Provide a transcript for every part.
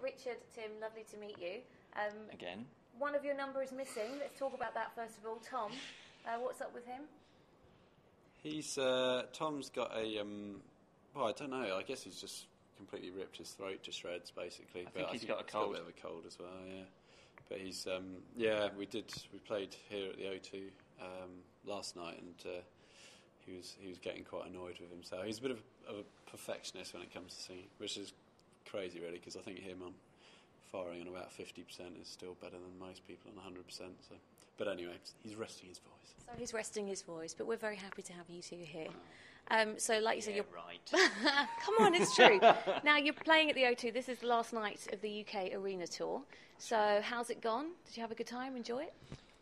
Richard, Tim, lovely to meet you. Again. One of your number is missing. Let's talk about that first of all. Tom, what's up with him? He's Tom's got a well, I don't know. I guess he's just completely ripped his throat to shreds, basically. I think he's got a cold. He's got a bit of a cold as well. Yeah, but he's we played here at the O2 last night, and he was getting quite annoyed with himself. He's a bit of a perfectionist when it comes to singing, which is crazy, really, because I think him on firing on about 50% is still better than most people on 100%. So, but anyway, he's resting his voice. So he's resting his voice, but we're very happy to have you two here. So, like you said, you're right. Come on, it's true. Now you're playing at the O2. This is the last night of the UK Arena tour. So, how's it gone? Did you have a good time? Enjoy it?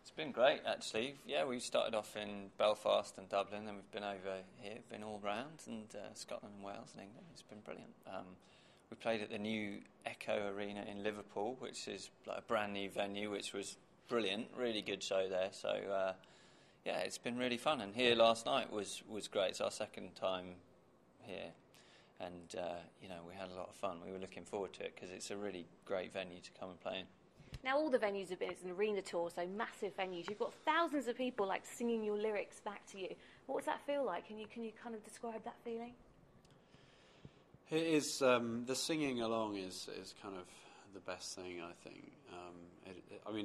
It's been great, actually. Yeah, we started off in Belfast and Dublin, and we've been over here, been all round, and Scotland and Wales and England. It's been brilliant. We played at the new Echo Arena in Liverpool, which is like a brand new venue, which was brilliant. Really good show there. So, yeah, it's been really fun. And here last night was great. It's our second time here. And, we had a lot of fun. We were looking forward to it because it's a really great venue to come and play in. Now, all the venues have been, it's an arena tour, so massive venues. You've got thousands of people, like, singing your lyrics back to you. What does that feel like? Can you kind of describe that feeling? It is, the singing along is kind of the best thing, I think.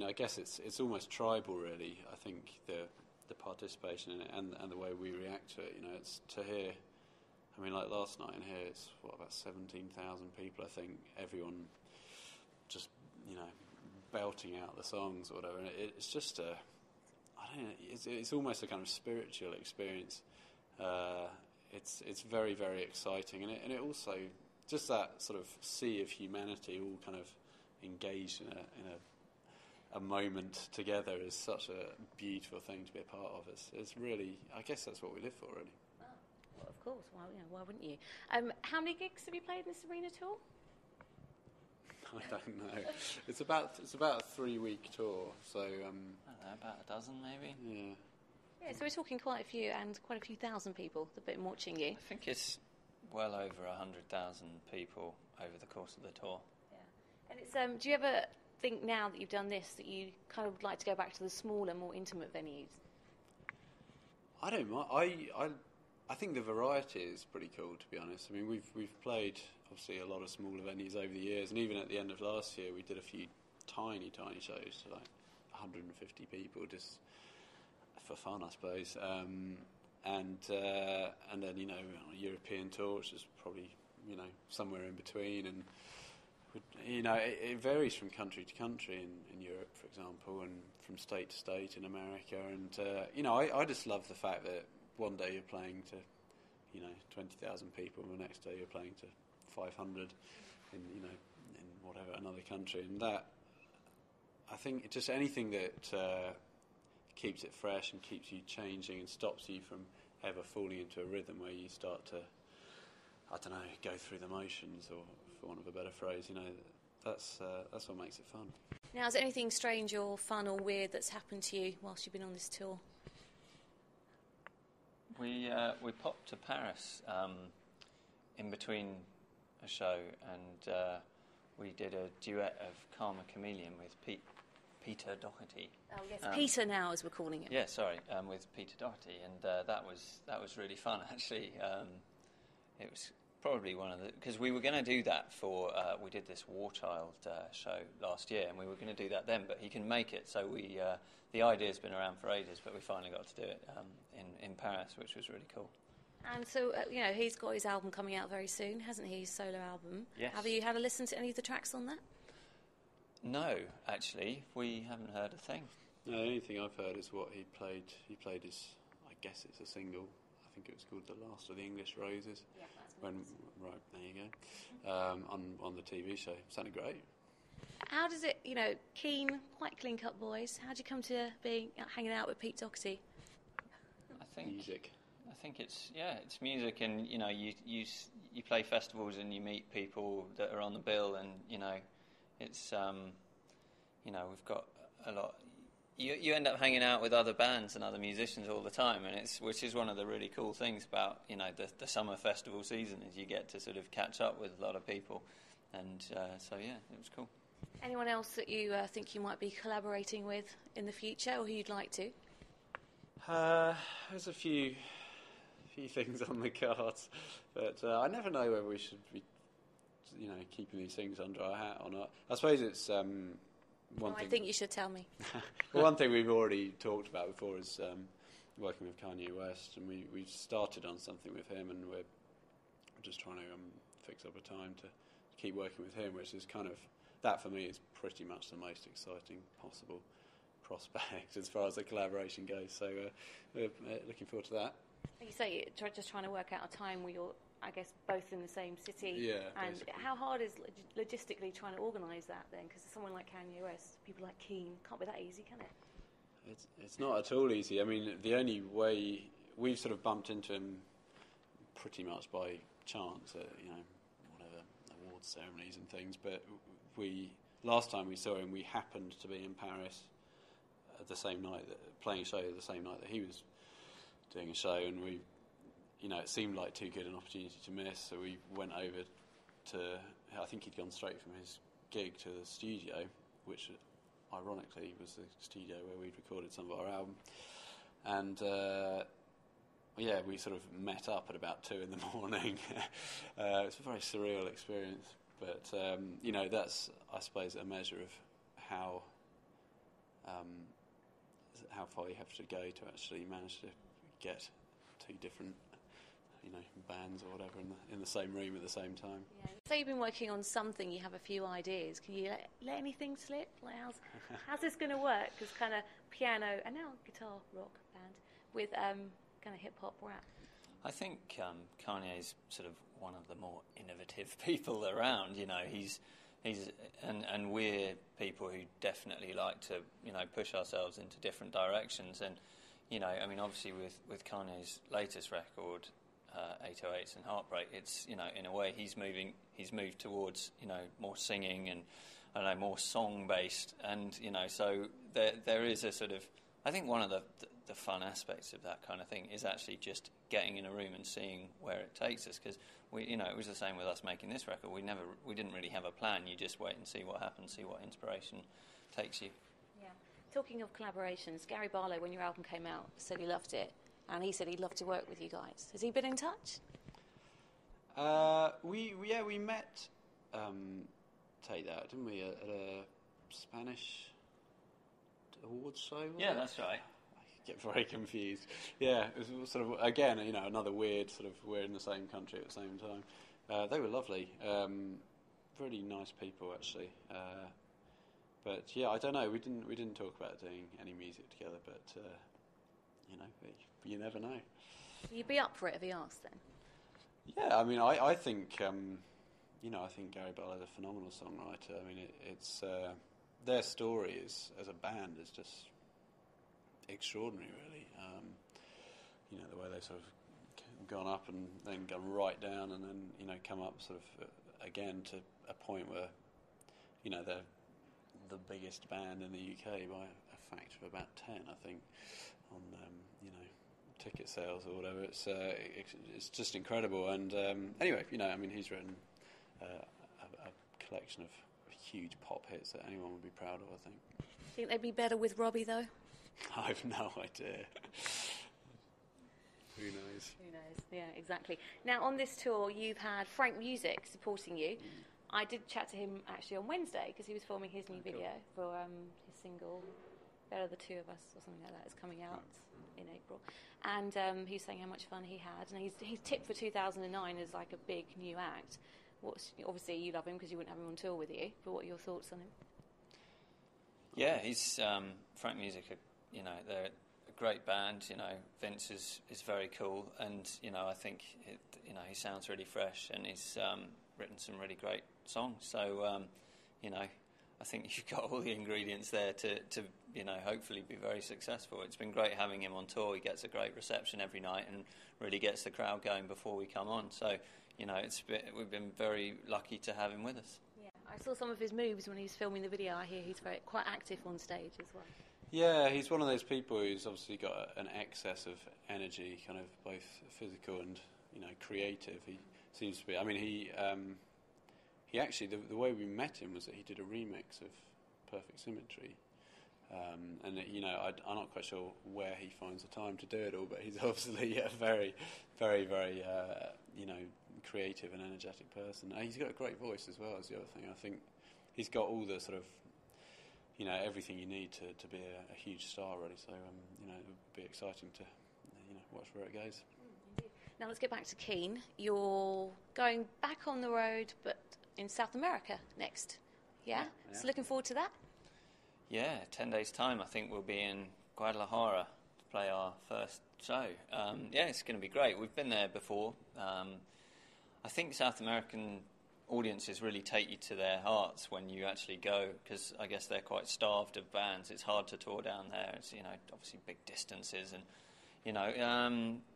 I guess it's almost tribal, really. I think the participation in it and the way we react to it, it's to hear. I mean, like last night in here, it's about 17,000 people. I think everyone just belting out the songs or whatever. And it's just I don't know. It's almost a kind of spiritual experience. It's very, very exciting, and it also just that sort of sea of humanity all kind of engaged in a moment together is such a beautiful thing to be a part of. It's really, I guess that's what we live for, really. Oh, well, of course. Well, why wouldn't you? How many gigs have you played in this arena tour? I don't know. It's about a 3-week tour, so I don't know, about a dozen maybe. Yeah. Yeah, so we're talking quite a few thousand people that have been watching you. I think it's well over 100,000 people over the course of the tour. Yeah. And it's do you ever think now that you've done this that you kind of would like to go back to the smaller, more intimate venues? I don't mind. I think the variety is pretty cool, to be honest. I mean, we've played obviously a lot of smaller venues over the years, and even at the end of last year, we did a few tiny shows to like 150 people, just for fun, I suppose. And then on a European tour, which is probably somewhere in between, and it varies from country to country in Europe, for example, and from state to state in America. And I just love the fact that one day you're playing to 20,000 people, and the next day you're playing to 500 in whatever another country, and that I think just anything that keeps it fresh and keeps you changing and stops you from ever falling into a rhythm where you start to, I don't know, go through the motions, or for want of a better phrase, that's what makes it fun. Now, is there anything strange or fun or weird that's happened to you whilst you've been on this tour? We popped to Paris in between a show, and we did a duet of Karma Chameleon with Peter Doherty. Oh yes, Peter now, as we're calling it. Yeah, sorry, with Peter Doherty, and that was really fun, actually. It was probably one of the, because we were going to do that for we did this War Child show last year, and we were going to do that then, but he can make it, so we the idea's been around for ages, but we finally got to do it in Paris, which was really cool. And so, he's got his album coming out very soon, hasn't he? His solo album. Yes. Have you had a listen to any of the tracks on that? No, actually, we haven't heard a thing. No, the only thing I've heard is what he played. He played his, I guess it's a single. I think it was called "The Last of the English Roses." Yeah, that's right, there you go. On the TV show, sounded great. How does it, Keane, quite clean-cut boys. How do you come to being hanging out with Pete Doherty? I think music. I think it's music, and you play festivals and you meet people that are on the bill, and it's we've got a lot. You end up hanging out with other bands and other musicians all the time, and which is one of the really cool things about the summer festival season, is you get to sort of catch up with a lot of people, And so yeah, it was cool. Anyone else that you think you might be collaborating with in the future, or who you'd like to? There's a few things on the cards, but I never know whether we should be, keeping these things under our hat or not. I suppose it's one thing. I think you should tell me. Well, one thing we've already talked about before is working with Kanye West, and we've started on something with him, and we're just trying to fix up a time to keep working with him, which is kind of, that for me is pretty much the most exciting possible prospect as far as the collaboration goes. So we're looking forward to that. You say you're just trying to work out a time where you're, I guess, both in the same city. Yeah. And basically. how hard is logistically trying to organise that then? Because someone like Kanye West, people like Keane, can't be that easy, can it? It's not at all easy. I mean, the only way we've sort of bumped into him pretty much by chance at whatever awards ceremonies and things. But last time we saw him, we happened to be in Paris at the same night, playing a show the same night that he was doing a show, and we, it seemed like too good an opportunity to miss. So we went over to, I think he'd gone straight from his gig to the studio, which ironically was the studio where we'd recorded some of our album. And we sort of met up at about 2 a.m. It's a very surreal experience, but that's, I suppose, a measure of how far you have to go to actually manage to get 2 different bands or whatever in the same room at the same time. Yeah. Say you've been working on something, you have a few ideas. Can you let anything slip? Like how's this going to work? Because kind of piano and now guitar rock band with kind of hip hop rap. I think Kanye's sort of one of the more innovative people around. He's and we're people who definitely like to push ourselves into different directions. And obviously with Kanye's latest record, 808s and Heartbreak, it's in a way he's moved towards more singing and I don't know, more song based, and so there is a sort of, I think one of the fun aspects of that kind of thing is actually just getting in a room and seeing where it takes us, because it was the same with us making this record. We didn't really have a plan. You just wait and see what happens, see what inspiration takes you. Yeah. Talking of collaborations, Gary Barlow, when your album came out, said he loved it, and he said he'd love to work with you guys. Has he been in touch? We met Take That, didn't we, at a Spanish awards show? Yeah, that's right. I get very confused. Yeah, it was sort of, again, another weird sort of, we're in the same country at the same time. They were lovely. Really nice people, actually. But yeah, I don't know. We didn't talk about doing any music together, but you never know. You'd be up for it if he asked then? Yeah, I mean, I think I think Gary Barlow's a phenomenal songwriter. I mean, it's their story as a band is just extraordinary, really. The way they've sort of gone up and then gone right down, and then come up sort of again to a point where they're the biggest band in the UK by a factor of about 10, I think, on ticket sales or whatever. It's just incredible. And anyway, he's written a collection of huge pop hits that anyone would be proud of, I think. Think they'd be better with Robbie though? I've no idea. Who knows? Who knows? Yeah, exactly. Now, on this tour, you've had Frankmusik supporting you. I did chat to him actually on Wednesday because he was filming his new video for his single "Better the Two of Us" or something like that. It's coming out in April, and he was saying how much fun he had, and he's tipped for 2009 as like a big new act. Obviously you love him because you wouldn't have him on tour with you, but what are your thoughts on him? Yeah, he's Frankmusik. They're a great band. Vince is very cool, and I think he sounds really fresh, and he's written some really great songs. So I think you've got all the ingredients there to hopefully be very successful. It's been great having him on tour. He gets a great reception every night and really gets the crowd going before we come on. So we've been very lucky to have him with us. Yeah, I saw some of his moves when he was filming the video. I hear he's quite active on stage as well. Yeah, he's one of those people who's obviously got an excess of energy, kind of both physical and creative. He seems to be. I mean, he he actually, the way we met him was that he did a remix of Perfect Symmetry. And I'm not quite sure where he finds the time to do it all, but he's obviously a very, very, very, creative and energetic person. And he's got a great voice as well, as the other thing. I think he's got all the sort of, everything you need to be a huge star, really. So, it would be exciting to, watch where it goes. Now let's get back to Keane. You're going back on the road, but in South America next. Yeah? So looking forward to that? Yeah, 10 days' time, I think we'll be in Guadalajara to play our first show. It's going to be great. We've been there before. I think South American audiences really take you to their hearts when you actually go, because I guess they're quite starved of bands. It's hard to tour down there. It's, obviously big distances, and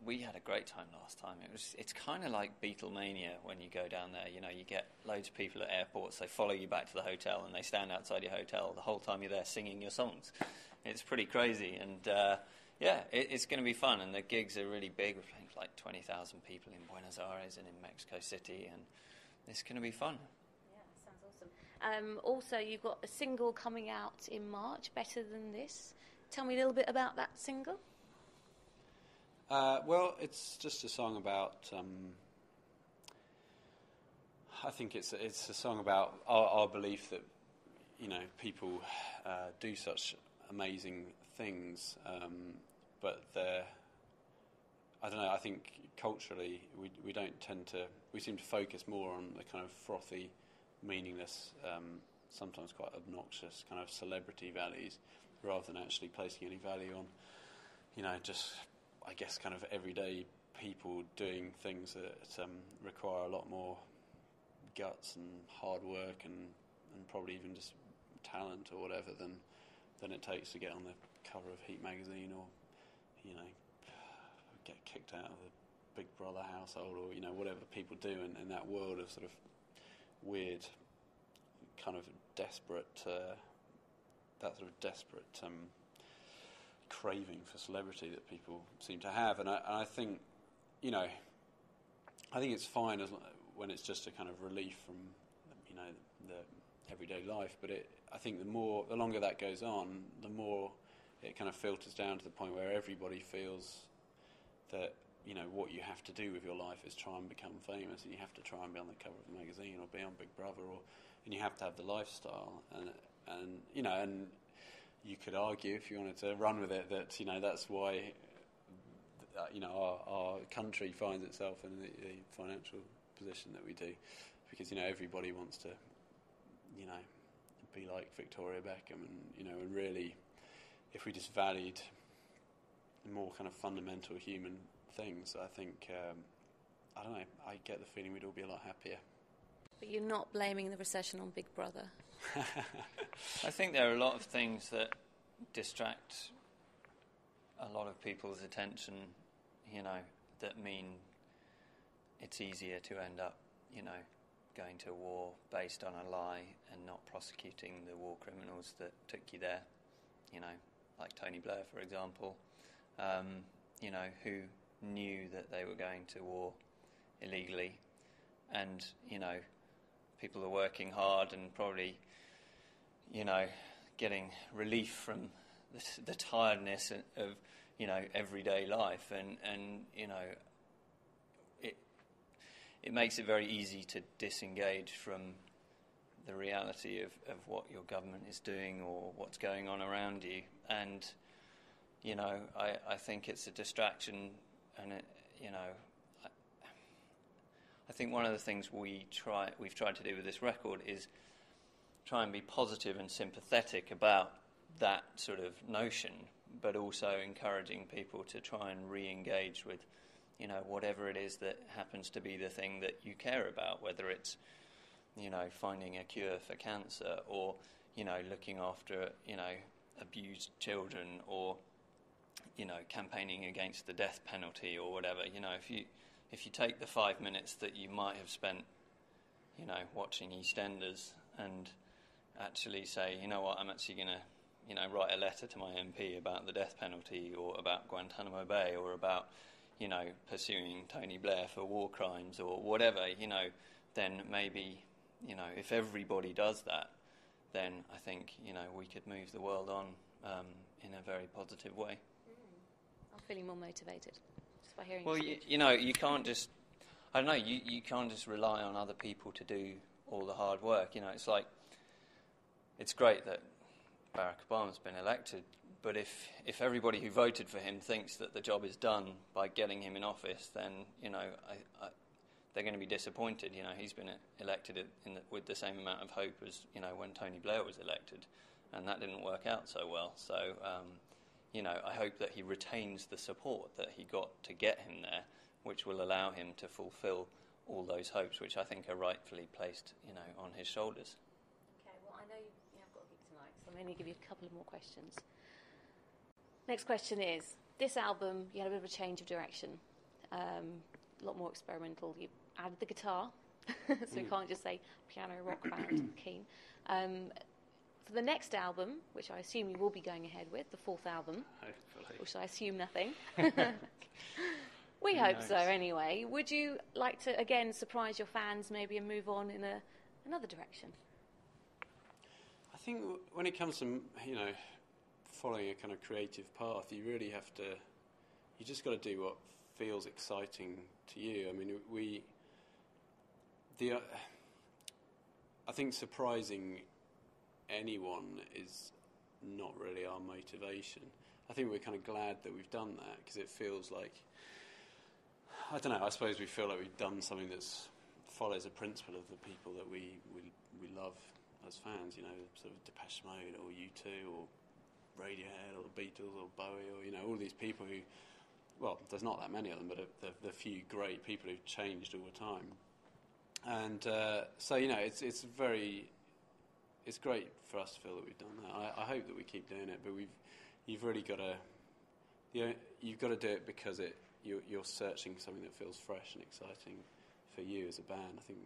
we had a great time last time. It's kind of like Beatlemania when you go down there. You get loads of people at airports. They follow you back to the hotel, and they stand outside your hotel the whole time you're there singing your songs. It's pretty crazy, and it's going to be fun. And the gigs are really big. We're playing for like 20,000 people in Buenos Aires and in Mexico City, and it's going to be fun. Yeah, sounds awesome. Also, you've got a single coming out in March, Better Than This. Tell me a little bit about that single. Well, it's just a song about. I think it's a song about our belief that people do such amazing things, but they're. I don't know. I think culturally we don't tend to. We seem to focus more on the kind of frothy, meaningless, sometimes quite obnoxious kind of celebrity values, rather than actually placing any value on, just. I guess kind of everyday people doing things that require a lot more guts and hard work and probably even just talent or whatever than it takes to get on the cover of Heat magazine or get kicked out of the Big Brother household or whatever people do in that world of sort of weird kind of desperate craving for celebrity that people seem to have, and I think, I think it's fine when it's just a kind of relief from, the everyday life. But I think the longer that goes on, the more it kind of filters down to the point where everybody feels that what you have to do with your life is try and become famous, and you have to try and be on the cover of a magazine or be on Big Brother, and you have to have the lifestyle, and you could argue, if you wanted to run with it, that that's why our country finds itself in the financial position that we do, because everybody wants to be like Victoria Beckham, and really, if we just valued more kind of fundamental human things, I think I don't know. I get the feeling we'd all be a lot happier. But you're not blaming the recession on Big Brother. I think there are a lot of things that distract a lot of people's attention, that mean it's easier to end up, going to war based on a lie and not prosecuting the war criminals that took you there, like Tony Blair, for example, who knew that they were going to war illegally, and, people are working hard and probably, getting relief from the tiredness of, everyday life, and it makes it very easy to disengage from the reality of what your government is doing or what's going on around you, and I think it's a distraction, and I think one of the things we've tried to do with this record is try and be positive and sympathetic about that sort of notion, but also encouraging people to try and re-engage with, whatever it is that happens to be the thing that you care about, whether it's, finding a cure for cancer, or, looking after, abused children, or, campaigning against the death penalty or whatever. If you take the 5 minutes that you might have spent, watching EastEnders, and actually say, I'm actually going to, write a letter to my MP about the death penalty, or about Guantanamo Bay, or about, pursuing Tony Blair for war crimes, or whatever, then maybe if everybody does that, then I think, we could move the world on in a very positive way. I'm feeling more motivated just by hearing. Well, you can't just, I don't know, you can't just rely on other people to do all the hard work. It's like, it's great that Barack Obama's been elected, but if everybody who voted for him thinks that the job is done by getting him in office, then, they're going to be disappointed. He's been elected with the same amount of hope as, when Tony Blair was elected, and that didn't work out so well. So, I hope that he retains the support that he got to get him there, which will allow him to fulfil all those hopes, which I think are rightfully placed, on his shoulders. Okay, well, I know you have got a gig tonight, so I'm going to give you a couple of more questions. Next question is, this album, you had a bit of a change of direction, a lot more experimental. You added the guitar, so you can't just say piano rock band, Keane. For the next album, which I assume you will be going ahead with, the fourth album, hopefully, which I assume nothing. We hope so anyway. Would you like to, again, surprise your fans maybe and move on in another direction? I think when it comes to, following a kind of creative path, you really have to, you just got to do what feels exciting to you. I mean, I think surprising anyone is not really our motivation. I think we're kind of glad that we've done that, because it feels like, I don't know, I suppose we feel like we've done something that follows a principle of the people that we love as fans, sort of Depeche Mode or U2 or Radiohead or the Beatles or Bowie or, all these people who, well, there's not that many of them, but the few great people who've changed all the time. And so, it's great for us to feel that we've done that. I hope that we keep doing it, but you've really got to, you've got to do it because you're searching something that feels fresh and exciting for you as a band, I think.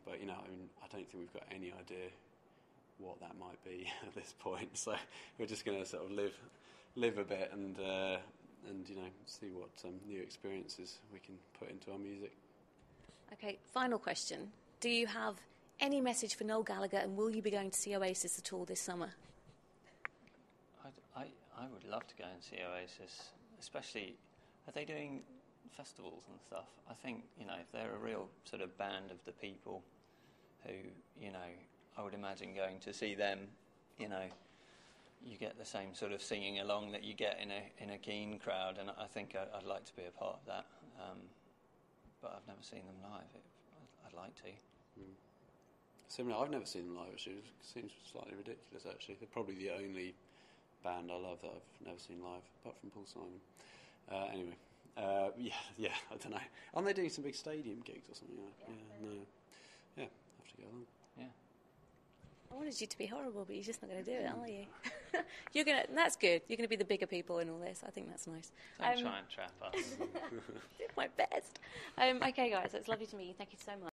But I don't think we've got any idea what that might be at this point. So we're just going to sort of live a bit and see what new experiences we can put into our music. Okay, final question. Do you have any message for Noel Gallagher, and will you be going to see Oasis at all this summer? I would love to go and see Oasis, especially, are they doing festivals and stuff? I think, they're a real sort of band of the people who, I would imagine going to see them, you get the same sort of singing along that you get in a Keane crowd, and I think I'd like to be a part of that. But I've never seen them live. I'd like to. Similar, I've never seen them live, actually. It seems slightly ridiculous, actually. They're probably the only band I love that I've never seen live, apart from Paul Simon. Anyway, I don't know. Aren't they doing some big stadium gigs or something? Yeah, I have to go along. Yeah. I wanted you to be horrible, but you're just not going to do it, are you? That's good. You're going to be the bigger people in all this. I think that's nice. Don't try and trap us. Did my best. Okay, guys, it's lovely to meet you. Thank you so much.